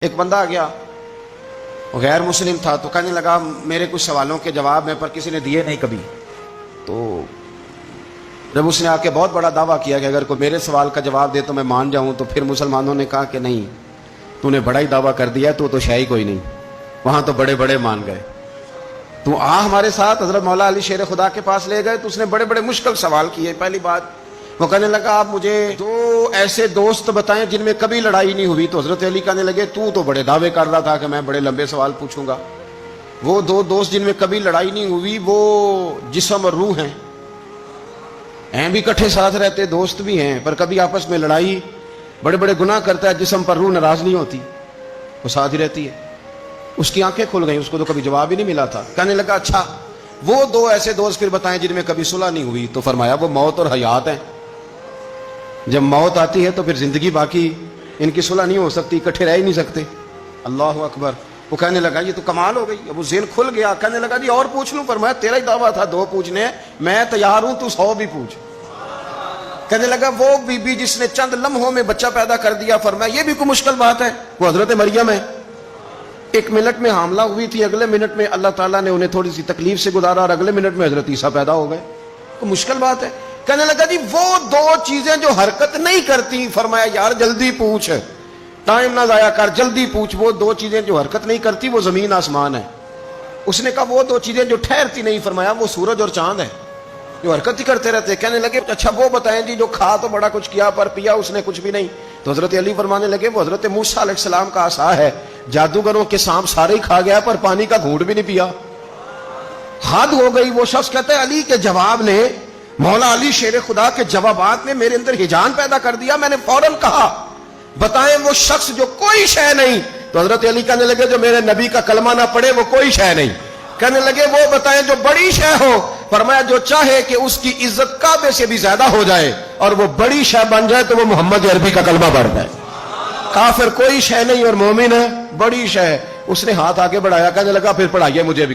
ایک بندہ آ گیا، وہ غیر مسلم تھا، تو کہنے لگا میرے کچھ سوالوں کے جواب میں پر کسی نے دیے نہیں کبھی. تو جب اس نے آ کے بہت بڑا دعویٰ کیا کہ اگر کوئی میرے سوال کا جواب دے تو میں مان جاؤں، تو پھر مسلمانوں نے کہا کہ نہیں، تو نے بڑا ہی دعویٰ کر دیا، تو شے ہی کوئی نہیں، وہاں تو بڑے بڑے مان گئے. تو ہمارے ساتھ حضرت مولا علی شیر خدا کے پاس لے گئے، تو اس نے بڑے بڑے مشکل سوال کیے. پہلی بات وہ کہنے لگا آپ مجھے 2 ایسے دوست بتائیں جن میں کبھی لڑائی نہیں ہوئی. تو حضرت علی کہنے لگے تو بڑے دعوے کر رہا تھا کہ میں بڑے لمبے سوال پوچھوں گا. وہ 2 دوست جن میں کبھی لڑائی نہیں ہوئی وہ جسم اور روح ہیں بھی اکٹھے ساتھ رہتے، دوست بھی ہیں، پر کبھی آپس میں لڑائی، بڑے بڑے گناہ کرتا ہے، جسم پر روح ناراض نہیں ہوتی، وہ ساتھ ہی رہتی ہے. اس کی آنکھیں کھل گئیں، اس کو تو کبھی جواب ہی نہیں ملا تھا. کہنے لگا اچھا وہ 2 ایسے دوست پھر بتائیں جن میں کبھی صلح نہیں ہوئی. تو فرمایا وہ موت اور حیات ہیں. جب موت آتی ہے تو پھر زندگی باقی ان کی صلح نہیں ہو سکتی، اکٹھے رہ ہی نہیں سکتے. اللہ اکبر. وہ کہنے لگا یہ تو کمال ہو گئی. اب وہ ذہن کھل گیا. کہنے لگا جی اور پوچھ لوں؟ فرمایا تیرا ہی دعویٰ تھا 2 پوچھنے، میں تیار ہوں، تو 100 بھی پوچھ. کہنے لگا وہ بی بی جس نے چند لمحوں میں بچہ پیدا کر دیا، فرمایا یہ بھی کوئی مشکل بات ہے؟ وہ حضرت مریم ہے. 1 منٹ میں حاملہ ہوئی تھی، اگلے منٹ میں اللہ تعالیٰ نے انہیں تھوڑی سی تکلیف سے گزارا، اور اگلے منٹ میں حضرت عیسیٰ پیدا ہو گئے. کوئی مشکل بات ہے؟ کہنے لگا جی وہ 2 چیزیں جو حرکت نہیں کرتی. فرمایا یار جلدی پوچھ، ٹائم نہ ضائع کر، جلدی پوچھ. وہ 2 چیزیں جو حرکت نہیں کرتی وہ زمین آسمان ہے. اس نے کہا وہ 2 چیزیں جو ٹھہرتی نہیں. فرمایا وہ سورج اور چاند ہے جو حرکت ہی کرتے رہتے. کہنے لگے اچھا وہ بتائیں جی جو کھا تو بڑا کچھ کیا پر پیا اس نے کچھ بھی نہیں. تو حضرت علی فرمانے لگے وہ حضرت موسیٰ علیہ السلام کا عصا ہے، جادوگروں کے سانپ سارے ہی کھا گیا پر پانی کا گھونٹ بھی نہیں پیا. حد ہو گئی. وہ شخص کہتا ہے علی کے جواب نے، مولا علی شیر خدا کے جوابات نے میرے اندر ہجان پیدا کر دیا. میں نے فوراً کہا بتائیں وہ شخص جو کوئی شے نہیں. تو حضرت علی کہنے لگے جو میرے نبی کا کلمہ نہ پڑھے وہ کوئی شے نہیں. کہنے لگے وہ بتائیں جو بڑی شے ہو. فرمایا جو چاہے کہ اس کی عزت کعبے سے بھی زیادہ ہو جائے اور وہ بڑی شے بن جائے تو وہ محمد عربی کا کلمہ پڑھ جائے. کافر کوئی شے نہیں اور مومن ہے بڑی شے. اس نے ہاتھ آگے بڑھایا، کہنے لگا پھر پڑھائیے مجھے بھی.